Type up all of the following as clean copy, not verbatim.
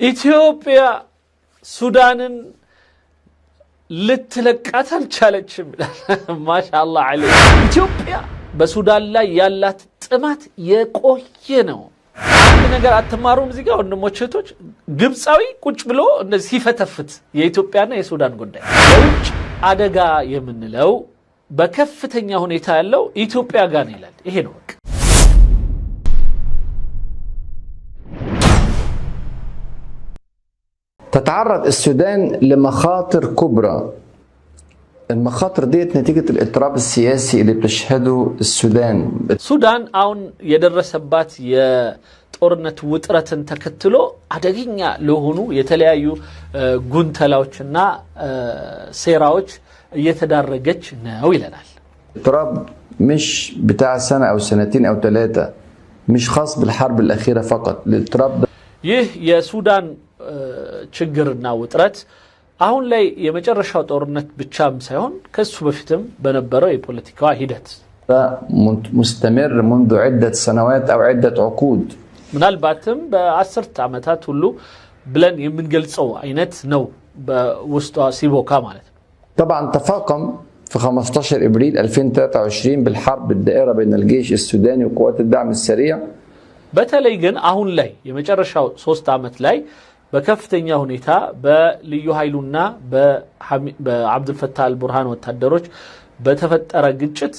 ኢትዮጵያ ሱዳንን ልትለቃት አልቻለችም። ማሻአላህ አለይ ኢትዮጵያ በሱዳን ላይ ያላት ጥማት የቆየ ነው። አንድ ነገር አትማሩም እዚህ ጋር ወንድሞች እህቶች፣ ግብፃዊ ቁጭ ብሎ እንደዚህ ሲፈተፍት የኢትዮጵያና የሱዳን ጉዳይ የውጭ አደጋ የምንለው በከፍተኛ ሁኔታ ያለው ኢትዮጵያ ጋር ነው ይላል። ይሄ ነው። تتعرض السودان لمخاطر كبرى. المخاطر ديت نتيجة الاضطراب السياسي اللي بتشهده السودان. السودان አሁን የደረሰባት የጦርነት ውጥረትን ተከትሎ አደገኛ ለሆኑ የተለያዩ ጉንተላዎችና ሴራዎች እየተዳረገች ነው ይላል። اضطراب مش بتاع سنة أو سنتين أو ثلاثة، مش خاص بالحرب الأخيرة فقط. الاضطراب ይህ የሱዳን ችግርና ውጥረት አሁን ላይ የመጨረሻው ጦርነት ብቻም ሳይሆን ከሱ በፊትም በነበረው የፖለቲካ ሂደት مستمر منذ عدة سنوات أو عدة عقود. ምናልባትም በ10 ዓመታት ሁሉ ብለን የምንገልጸው አይነት ነው በውስጧ ሲቦካ ማለት ነው። طبعا تفاقم في 15 ابريل 2023 بالحرب الدائرة بين الجيش السوداني وقوات الدعم السريع. በተለይ ግን አሁን ላይ የመጨረሻው 3 ዓመት ላይ በከፍተኛ ሁኔታ በልዩ ኃይሉና በአብዱል ፈታህ አልቡርሃን ወታደሮች በተፈጠረ ግጭት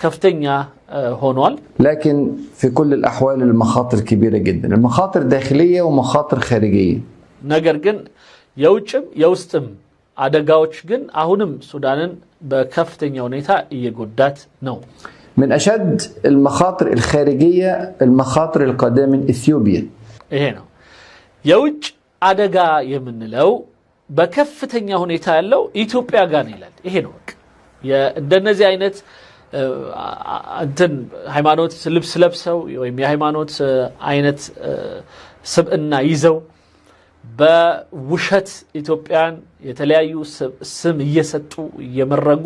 ከፍተኛ ሆኗል። لكن في كل الأحوال المخاطر كبيرة جدا، المخاطر داخلية ومخاطر خارجية. ነገር ግን የውጭም የውስጥም አደጋዎች ግን አሁንም ሱዳንን በከፍተኛ ሁኔታ እየጎዳት ነው። من أشد المخاطر الخارجية المخاطر القادمة من إثيوبيا. ይሄ ነው የውጭ አደጋ የምንለው በከፍተኛ ሁኔታ ያለው ኢትዮጵያ ጋር ነው ይላል። ይሄ ነው እንደነዚህ አይነት እንትን ሃይማኖት ልብስ ለብሰው ወይም የሃይማኖት አይነት ስብዕና ይዘው በውሸት ኢትዮጵያን የተለያዩ ስም እየሰጡ እየመረጉ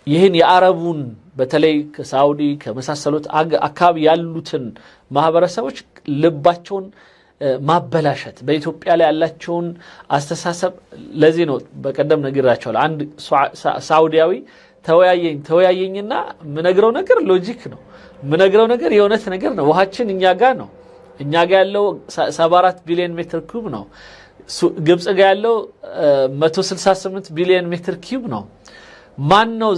ይህን የአረቡን በተለይ ከሳውዲ ከመሳሰሉት አካባቢ ያሉትን ማህበረሰቦች ልባቸውን ማበላሸት በኢትዮጵያ ላይ ያላቸውን አስተሳሰብ ለዚህ ነው በቀደም ነግራቸዋለሁ። አንድ ሳውዲያዊ ተወያየኝና ምነግረው ነገር ሎጂክ ነው፣ ምነግረው ነገር የእውነት ነገር ነው። ውሃችን እኛ ጋር ነው፣ እኛ ጋር ያለው 74 ቢሊዮን ሜትር ኩብ ነው። ግብጽ ጋር ያለው 168 ቢሊዮን ሜትር ኩብ ነው። ማን ነው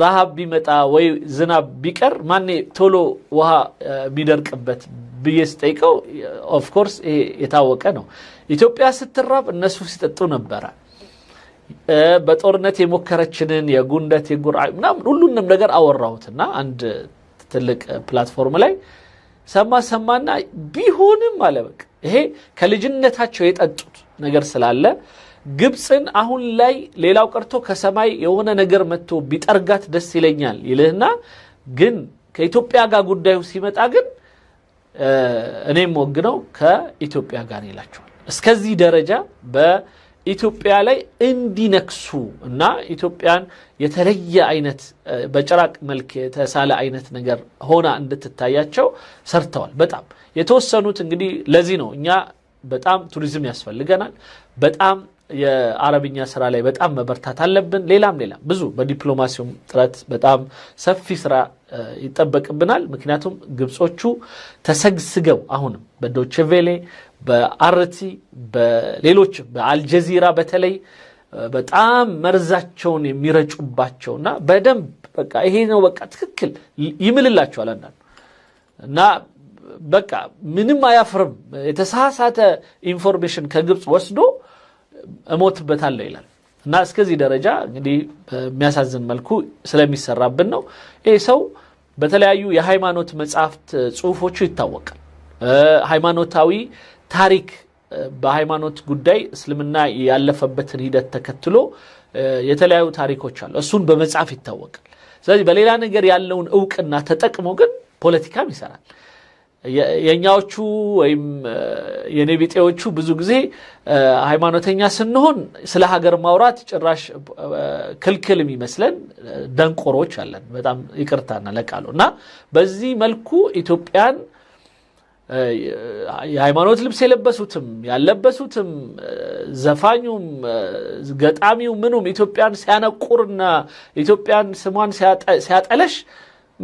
ረሃብ ቢመጣ ወይ ዝናብ ቢቀር ማን ቶሎ ውሃ ቢደርቅበት ብዬስ ጠይቀው ኦፍ ኮርስ የታወቀ ነው። ኢትዮጵያ ስትራብ እነሱ ሲጠጡ ነበር። በጦርነት የሞከረችንን የጉንደት የጉርአይ ምናምን ሁሉንም ነገር አወራሁትና አንድ ትልቅ ፕላትፎርም ላይ ሰማና ቢሆንም አለ በቃ ይሄ ከልጅነታቸው የጠጡት ነገር ስላለ ግብጽን አሁን ላይ ሌላው ቀርቶ ከሰማይ የሆነ ነገር መጥቶ ቢጠርጋት ደስ ይለኛል ይልህና ግን ከኢትዮጵያ ጋር ጉዳዩ ሲመጣ ግን እኔም ወግነው ከኢትዮጵያ ጋር ይላቸዋል። እስከዚህ ደረጃ በኢትዮጵያ ላይ እንዲነክሱ እና ኢትዮጵያን የተለየ አይነት በጭራቅ መልክ የተሳለ አይነት ነገር ሆና እንድትታያቸው ሰርተዋል። በጣም የተወሰኑት እንግዲህ ለዚህ ነው እኛ በጣም ቱሪዝም ያስፈልገናል፣ በጣም የአረብኛ ስራ ላይ በጣም መበርታት አለብን። ሌላም ብዙ በዲፕሎማሲውም ጥረት በጣም ሰፊ ስራ ይጠበቅብናል። ምክንያቱም ግብጾቹ ተሰግስገው አሁንም በዶቼ ቬሌ በአርቲ በሌሎች በአልጀዚራ በተለይ በጣም መርዛቸውን የሚረጩባቸውና በደንብ በቃ ይሄ ነው በቃ ትክክል ይምልላቸዋል አንዳንዱ እና በቃ ምንም አያፍርም። የተሳሳተ ኢንፎርሜሽን ከግብጽ ወስዶ እሞትበታለሁ ይላል እና እስከዚህ ደረጃ እንግዲህ በሚያሳዝን መልኩ ስለሚሰራብን ነው። ይሄ ሰው በተለያዩ የሃይማኖት መጻሕፍት ጽሁፎቹ ይታወቃል። ሃይማኖታዊ ታሪክ በሃይማኖት ጉዳይ እስልምና ያለፈበትን ሂደት ተከትሎ የተለያዩ ታሪኮች አሉ። እሱን በመጻፍ ይታወቃል። ስለዚህ በሌላ ነገር ያለውን ዕውቅና ተጠቅሞ ግን ፖለቲካም ይሰራል። የኛዎቹ ወይም የኔቢጤዎቹ ብዙ ጊዜ ሃይማኖተኛ ስንሆን ስለ ሀገር ማውራት ጭራሽ ክልክል የሚመስለን ደንቆሮች አለን። በጣም ይቅርታና ለቃሉ እና በዚህ መልኩ ኢትዮጵያን የሃይማኖት ልብስ የለበሱትም ያለበሱትም ዘፋኙም ገጣሚው ምኑም ኢትዮጵያን ሲያነቁርና ኢትዮጵያን ስሟን ሲያጠለሽ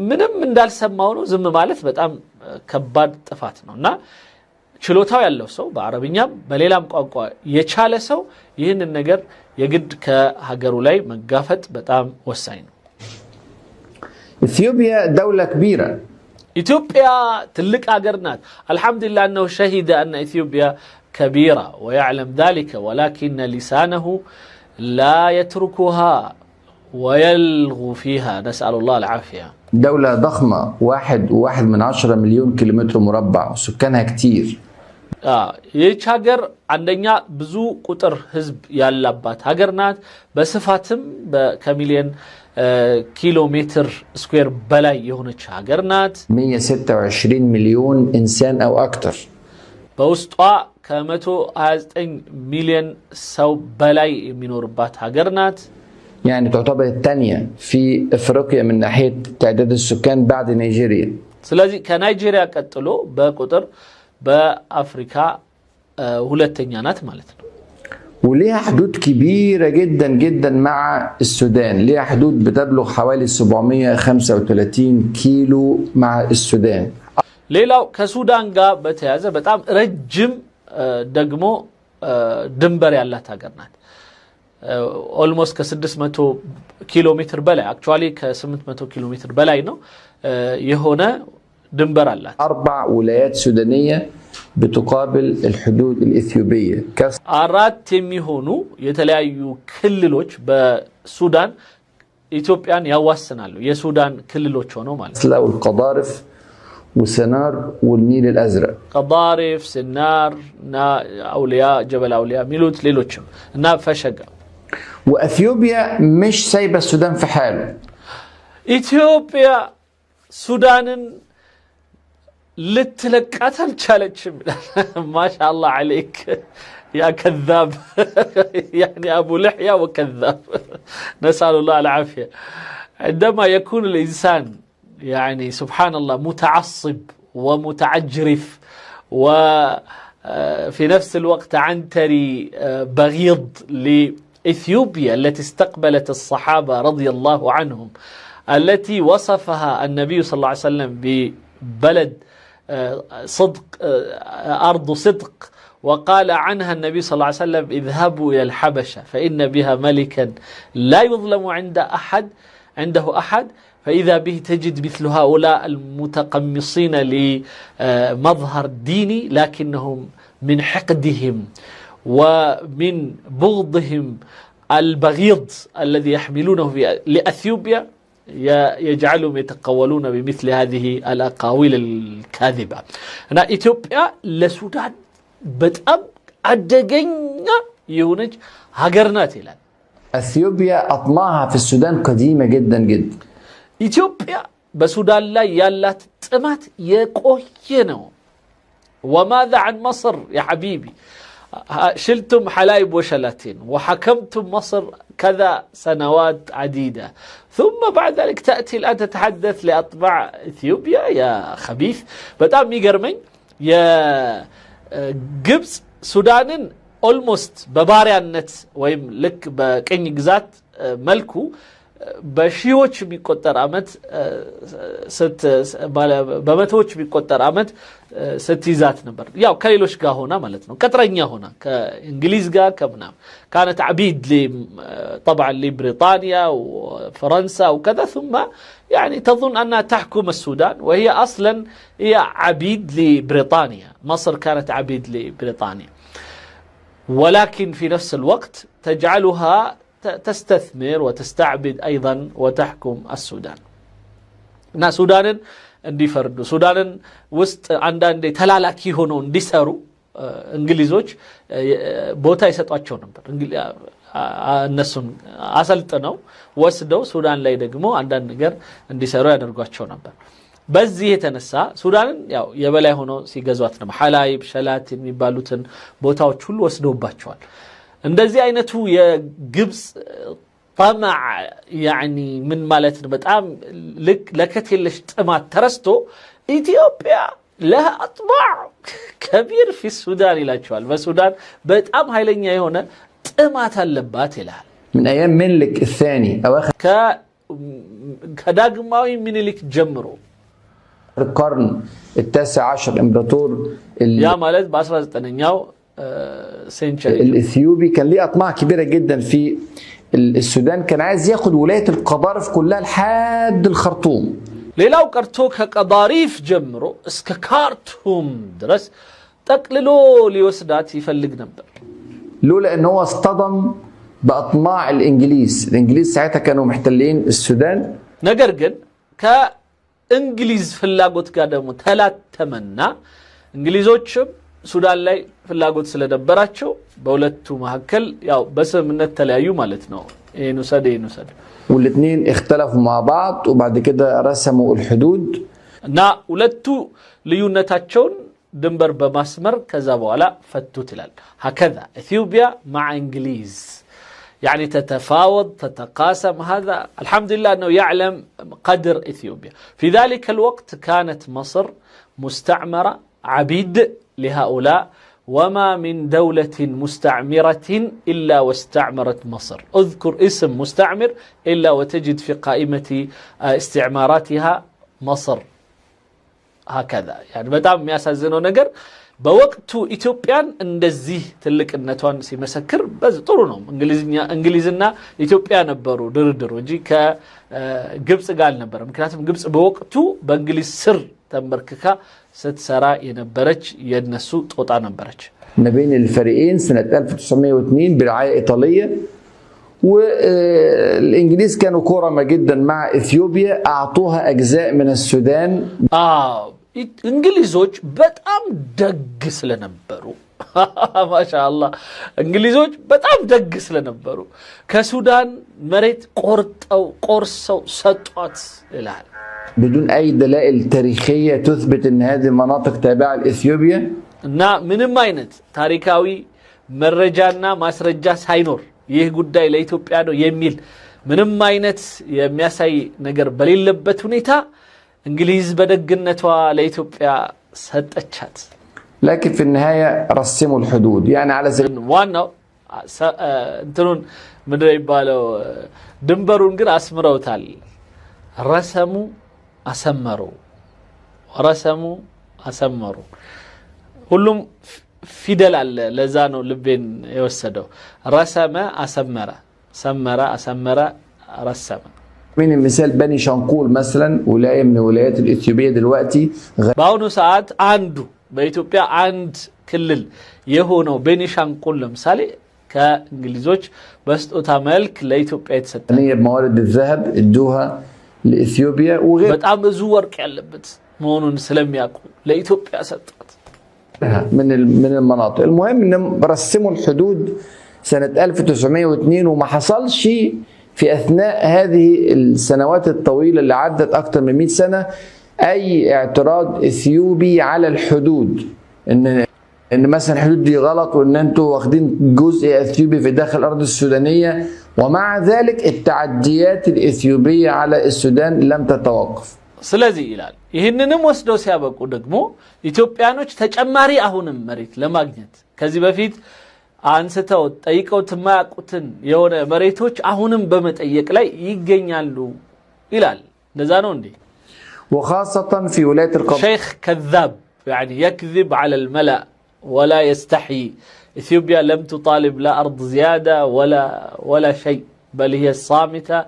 ምንም እንዳልሰማው ነው ዝም ማለት በጣም ከባድ ጥፋት ነውና ችሎታው ያለው ሰው በአረብኛም በሌላም ቋንቋ የቻለ ሰው ይህንን ነገር የግድ ከሀገሩ ላይ መጋፈጥ በጣም ወሳኝ ነው إثيوبيا دولة كبيرة إثيوبيا تلك أجرنات الحمد لله أنه شهد أن إثيوبيا كبيرة ويعلم ذلك ولكن لسانه لا يتركها ويلغو فيها نسأل الله العافية دولة ضخمة 1.1 مليون كيلومتر مربع وسكانها كتير ይህች ሀገር አንደኛ ብዙ ቁጥር ህዝብ ያላባት ሀገር ናት በስፋትም ከሚሊዮን ኪሎ ሜትር ስኩዌር በላይ የሆነች ሀገር ናት 126 مليون إنسان أو أكثر በውስጧ ከ129 ሚሊዮን ሰው በላይ የሚኖርባት ሀገር ናት يعني تعتبر الثانية في أفريقيا من ناحية تعداد السكان بعد نيجيريا ስለዚህ ከናይጄሪያ ቀጥሎ በቁጥር بأفريقيا ሁለተኛ ናት ማለት ነው وليها حدود كبيرة جدا جدا مع السودان ليها حدود بتبلغ حوالي 735 كيلو مع السودان ሌላው ከሱዳን ጋር በተያያዘ በጣም ረጅም ደግሞ ድንበር ያላት ሀገር ናት ኦልሞስት ከ600 ኪሎ ሜትር በላይ አክቹአሊ ከ800 ኪሎ ሜትር በላይ ነው የሆነ ድንበር አላት 4 ولايات سودانية بتقابل الحدود الإثيوبية አራት የሚሆኑ የተለያዩ ክልሎች በሱዳን ኢትዮጵያን ያዋስናሉ የሱዳን ክልሎች ሆነው ማለት ነው والقضارف وسنار والنيل الأزرق قضارف سنار أولياء جبل أولياء ميلوت ليلوتشم እና ፈሸጋ وأثيوبيا مش سايبة السودان في حاله ኢትዮጵያ ሱዳንን لتلقات الچالچم ما شاء الله عليك يا كذاب يعني ابو لحيه وكذاب نسال الله العافيه عندما يكون الانسان يعني سبحان الله متعصب ومتعجرف وفي نفس الوقت عنتري بغيض لإثيوبيا التي استقبلت الصحابة رضي الله عنهم التي وصفها النبي صلى الله عليه وسلم ببلد صدق أرض صدق وقال عنها النبي صلى الله عليه وسلم اذهبوا إلى الحبشة فإن بها ملكا لا يظلم عنده أحد فإذا به تجد مثل هؤلاء المتقمصين لمظهر ديني لكنهم من حقدهم ومن بغضهم البغيض الذي يحملونه لأثيوبيا يجعلهم يتقولون بمثل هذه الأقاويل الكاذبة أنا إثيوبيا لسودان بتأب أدقينا يونج هاجرنات إلى أثيوبيا أطماعها في السودان قديمة جدا جدا إثيوبيا بسودان لا يالات تمات يكوينو وماذا عن مصر يا حبيبي شلتم حلايب وشلاتين وحكمتم مصر كذا سنوات عديدة ثم بعد ذلك تأتي الآن تتحدث لأطباع إثيوبيا يا خبيث بتام ميقرمين يا جبس سودان almost بباري النت ويم لك بكيني جزات ملكو በሺዎች የሚቆጠር አመት በመቶዎች የሚቆጠር አመት ስትይዛት ነበር ያው ከሌሎች ጋር ሆና ማለት ነው ቀጥረኛ ሆና ከእንግሊዝ ጋር ከምናም كانت عبيد طبعا لبريطانيا وفرنسا وكذا ثم يعني تظن أنها تحكم السودان وهي أصلا هي عبيد لبريطانيا مصر كانت عبيد لبريطانيا ولكن في نفس الوقت تجعلها تستثمر وتستعبد أيضا وتحكم السودان نا سودانن እንዲፈርዱ ሱዳንን ውስጥ አንዳንዴ ተላላኪ ሆነው እንዲሰሩ እንግሊዞች ቦታ ይሰጧቸው ነበር እነሱን አሰልጥነው ወስደው ሱዳን ላይ ደግሞ አንዳንድ ነገር እንዲሰሩ ያደርጓቸው ነበር በዚህ የተነሳ ሱዳንን ያው የበላይ ሆኖ ሲገዟት ነው ሐላይብ ሸላት የሚባሉትን ቦታዎች ሁሉ ወስደውባቸዋል እንደዚህ አይነቱ የግብጽ طمع يعني من مالتنا بتام لك لكت يلش طمات ترستو إثيوبيا لها أطماع كبير في السودان إلى شوال فالسودان بتأم هايلين هنا تأمات اللبات لها من أيام منلك الثاني أواخر كداغماوي منلك جمرو القرن التاسع عشر إمبراطور يا مالت بأسرة تنينياو سنشري الإثيوبي كان ليه أطماع كبيرة جدا في السودان كان عايز ياخد ولاية القضارف كلها لحد الخرطوم ሌላው ቀርቶ ከቀዳሪፍ ጀምሮ እስከ ካርቱም ድረስ ጠቅልሎ ሊወስዳት ይፈልግ ነበር لولا ان هو اصطدم باطماع الانجليز ساعتها كانوا محتلين السودان ነገር ግን ከእንግሊዝ ፍላጎት ጋር ደግሞ ተላተመና እንግሊዞችም ሱዳን ላይ ፍላጎት ስለነበራቸው በሁለቱ መካከል ያው በስምምነት ተለያዩ ማለት ነው ይኑሰድ والاثنين اختلفوا مع بعض وبعد كده رسموا الحدود እና ሁለቱ ልዩነታቸውን ድንበር በማስመር ከዛ በኋላ ፈቱት ይላል هكذا اثيوبيا مع انجليز يعني تتفاوض تتقاسم هذا الحمد لله انه يعلم قدر اثيوبيا في ذلك الوقت كانت مصر مستعمرة عبيد لهؤلاء وما من دولة مستعمرة إلا واستعمرت مصر اذكر اسم مستعمر إلا وتجد في قائمة استعماراتها مصر هكذا يعني بدأ مياسازينو نجر بوقت إثيوبيان اندزيه تلك النتوان سيمسكر بس طولنهم انجليزنا إثيوبيان نبرو دردر وجي كجبس قال نبر ممكناتهم جبس بوقتو بانجليز سر تنبرككا ستسرى ينبرج يدنسو توطع نبرج ما بين الفريقين سنة 1902 برعاية إيطالية والإنجليز كانوا كرمة جدا مع إثيوبيا أعطوها أجزاء من السودان إنجليزوج بتأم دقس لنبرو ما شاء الله إنجليزوج بتأم دقس لنبرو كسودان مريت قرط أو قرص أو سطوات إلى بدون أي دلائل تاريخية تثبت أن هذه المناطق تابعة لإثيوبيا እና ምንም አይነት ታሪካዊ መረጃና ማስረጃ ሳይኖር ይህ ጉዳይ ለኢትዮጵያ ነው የሚል ምንም አይነት የሚያሳይ ነገር በሌለበት ሁኔታ እንግሊዝ በደግነቷ ለኢትዮጵያ ሰጠቻት لكن في النهاية رسموا الحدود يعني على سبيل ዋናው እንትኑን ምንድነው ይባለው ድንበሩን ግን አስምረውታል ረሰሙ አሰመሩ ሁሉም ፊደል አለ ለዛ ነው ልቤን የወሰደው ረሰመ አሰመረ ሰመረ አሰመረ ረሰመ من مثال بني شنقول مثلا ولاية من الولايات الإثيوبية دلوقتي በአሁኑ ሰዓት አንዱ በኢትዮጵያ አንድ ክልል የሆነው ቤኒ ሻንቁል ለምሳሌ ከእንግሊዞች በስጦታ መልክ ለኢትዮጵያ የተሰጠ موارد الذهب ادوها لإثيوبيا وغير በጣም ብዙ ወርቅ ያለበት መሆኑን ስለሚያውቁ ለኢትዮጵያ ሰጣት من المناطق المهم انهم رسموا الحدود سنة 1902 وما حصلش في أثناء هذه السنوات الطويلة اللي عدت أكثر من 100 سنة أي اعتراض إثيوبي على الحدود إن مثلا الحدود دي غلط وإن أنتوا واخدين جزء إثيوبي في داخل الأرض السودانية ومع ذلك التعديات الإثيوبية على السودان لم تتوقف ስለዚህ ይላል ይሄንንም ወስደው ሲያበቁ ደግሞ ኢትዮጵያኖች ተጨማሪ አሁንም መሬት ለማግኘት ከዚህ በፊት አንስተው ጠይቀው ተማያቁትን የሆነ መሬቶች አሁንም በመጠየቅ ላይ ይገኛሉ ይላል እንደዛ ነው እንዴ وخاصة في ولاية القضاء شيخ كذاب يعني يكذب على الملأ ولا يستحي إثيوبيا لم تطالب لا أرض زيادة ولا شيء بل هي الصامتة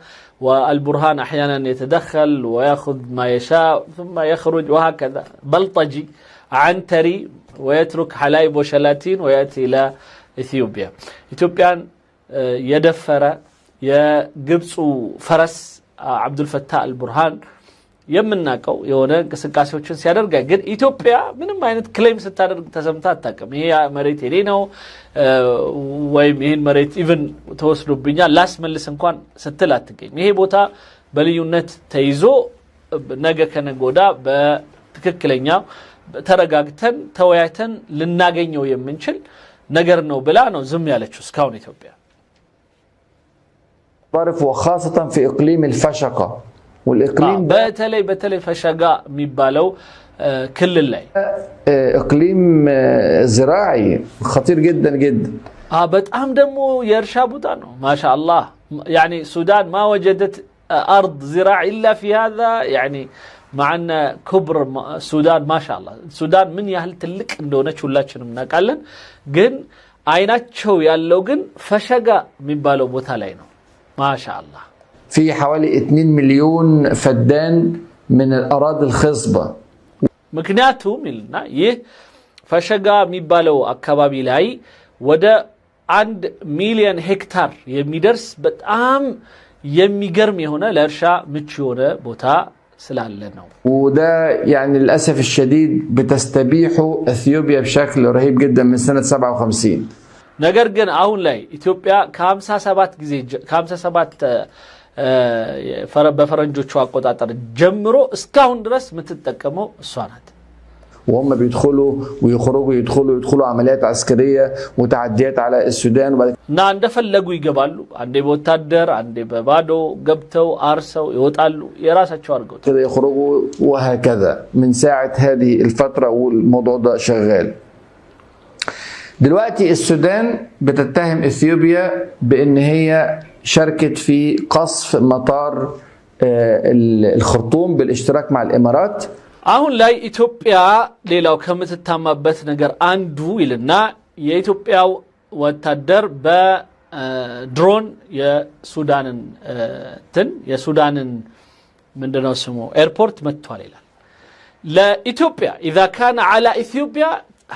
والبرهان أحيانا يتدخل ويأخذ ما يشاء ثم يخرج وهكذا بلطجي عنتري ويترك حلايب وشلاتين ويأتي إلى إثيوبيا يدفر يقبس فرس عبد الفتاح البرهان የምናቀው የሆነ እንቅስቃሴዎችን ሲያደርጋ ግን ኢትዮጵያ ምንም አይነት ክሌም ስታደርግ ተሰምታ አታውቅም ይሄ መሬት የኔ ነው ወይም ይሄን መሬት ኢቭን ተወስዶብኛል ላስመልስ እንኳን ስትል አትገኝ ይሄ ቦታ በልዩነት ተይዞ ነገ ከነጎዳ በትክክለኛ ተረጋግተን ተወያይተን ልናገኘው የምንችል ነገር ነው ብላ ነው ዝም ያለችው እስካሁን ኢትዮጵያ ظرف وخاصة في إقليم الفشقة والإقليم በተለይ ፈሸጋ የሚባለው كل اللي إقليم زراعي خطير جدا جدا. بتأم دمو يرشا بوتانو ما شاء الله. يعني السودان ما وجدت أرض زراع إلا في هذا، يعني مع أن كبر السودان ما شاء الله. السودان من يهل تلك اندونة شولاتشن مناقالن جن عيناتشو يالو جن فشقا من بالو بوتالينو ما شاء الله. في حوالي 2 مليون فدان من الأراضي الخصبة. مكنياتو ملنا يه فشقا من بالو أكبابي لاي ودا عند 1,000,000 هكتار يميدرس بتأم يميقرمي هنا لارشا متشونة بوتا سلالنا. وده يعني للأسف الشديد بتستبيحه أثيوبيا بشكل رهيب جدا من سنة 57. نجرجن أون لاي إثيوبيا كامسا سبات جزيج كامسا سبات بفرنجو شو أقطع جمرو اسكاون درس متتكمو الصانات. وهم بيدخلوا ويخرجوا يدخلوا عمليات عسكرية وتعديات على السودان. عند فلقوا يقبلوا عند بوتادر عند ببادو قبتوا أرسوا يوتقلوا يراسة أرجو كده يخرجوا وهكذا من ساعة هذه الفترة والموضوع ده شغال. دلوقتي السودان بتتهم إثيوبيا بأن هي شاركت في قصف مطار الخرطوم بالاشتراك مع الإمارات. አሁን ላይ ኢትዮጵያ ሌላው ከምትታማበት ነገር አንዱ ይልና የኢትዮጵያው ወታደር በድሮን የሱዳንን ምንድነው ስሙ ኤርፖርት መጥቷል ይላል። ለኢትዮጵያ اذا كان على اثيوبيا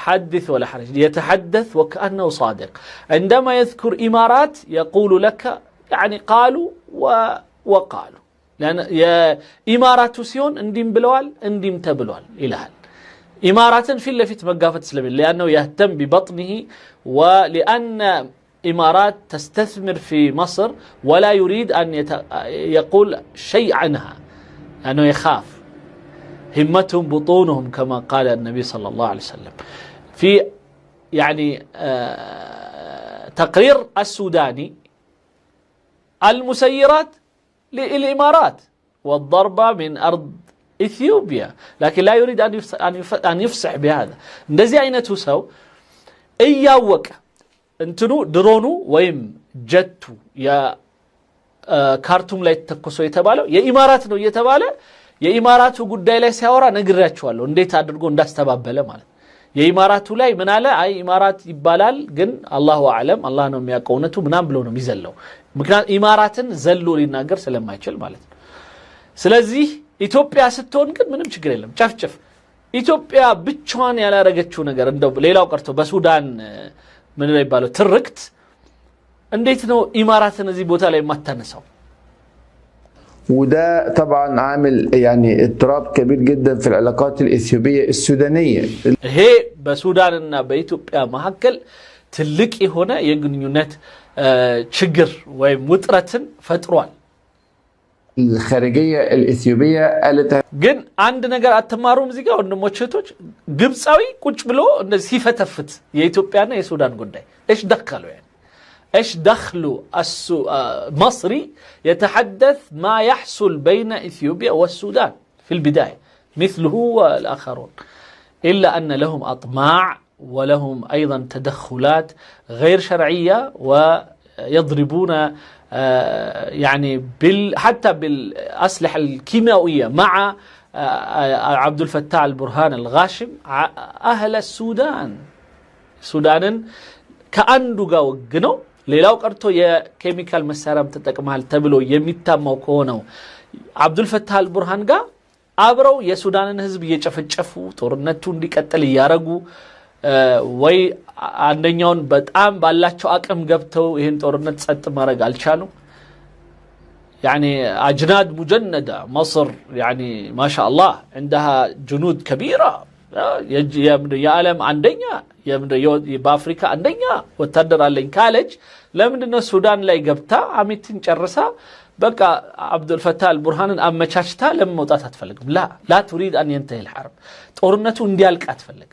حدث ولا حرج يتحدث وكأنه صادق عندما يذكر إمارات يقول لك يعني قالوا وقالوا، لأن يا إمارات سيون انديم بلوال انديم تبلوال إلهال إمارات في اللي في مقافة إسلامية لأنه يهتم ببطنه، ولأن إمارات تستثمر في مصر ولا يريد أن يقول شيء عنها لأنه يخاف، همتهم بطونهم كما قال النبي صلى الله عليه وسلم في يعني تقرير السوداني المسيرات للإمارات والضربة من أرض إثيوبيا، لكن لا يريد أن يفصح بهذا. نزي أين تساو إياوك انتنو درونو ويم جتو يا كارتوم لا يتكسو يتبالو يا إمارات نو يتبالو يا إمارات قداي لا سيورا نقرأتشوالو انديت أدرقو انداستبابل مالت يا إمارات لاي منالا أي إمارات يبالال جن الله أعلم الله نو مياقونتو منام بلونو ميزلو مكان إماراتن زلو ليناقر سلما يشل مالت. ስለዚህ ኢትዮጵያ ስትሆን ግን ምንም ችግር የለም ጫፍጭፍ ኢትዮጵያ ብቻዋን ያላረገችው ነገር እንደው ሌላው ቀርቶ በሱዳን ምን ላይ ባለው ትርክት እንዴት ነው ኢማራትን እዚህ ቦታ ላይ ማታነሳው? وده طبعا عامل يعني اضطراب كبير جدا في العلاقات الإثيوبية السودانية. هي بسوداننا بإثيوبيا مهكل ትልቅ የሆነ የግንኙነት ችግር ወይም ውጥረትን ፈጥሯል። الخارجية الإثيوبية قالت ግን አንድ ነገር አትማሩም እዚህ ጋር ወንድሞች እህቶች ግብጻዊ ቁጭ ብሎ እንደዚህ ሲፈተፍት የኢትዮጵያና የሱዳን ጉዳይ ايش دخلوا يعني ايش دخلوا المصري يتحدث ما يحصل بين إثيوبيا والسودان في البداية مثله والآخرون، إلا أن لهم أطماع ولهم أيضا تدخلات غير شرعية ويضربون يعني حتى بالأسلحة الكيميائية مع عبد الفتاح البرهان الغاشم أهل السودان كأندو قاوقنو ሌላው ቀርቶ የኬሚካል መሳሪያም ተጠቅመሃል ተብሎ የሚታማው ከሆነው አብዱልፈታህ አልቡርሃን ጋር አብረው የሱዳንን ህዝብ እየጨፈጨፉ ጦርነቱ እንዲቀጥል ያረጉ ወይ አንደኛውን በጣም ባላቸው አቅም ገብተው ይሄን ጦርነት ጸጥ ማድረግ አልቻሉም። يعني أجناد مجندة مصر يعني ما شاء الله عندها جنود كبيرة يا ألم عندنا يا بأفريقيا عندنا وتدر على الكالج لمن السودان لا يقبتا عميتين جرسا بقى عبد الفتاح البرهان أما تشاشتا لما وطات تفلق لا تريد أن ينتهي الحرب تورنته انديالك أتفلق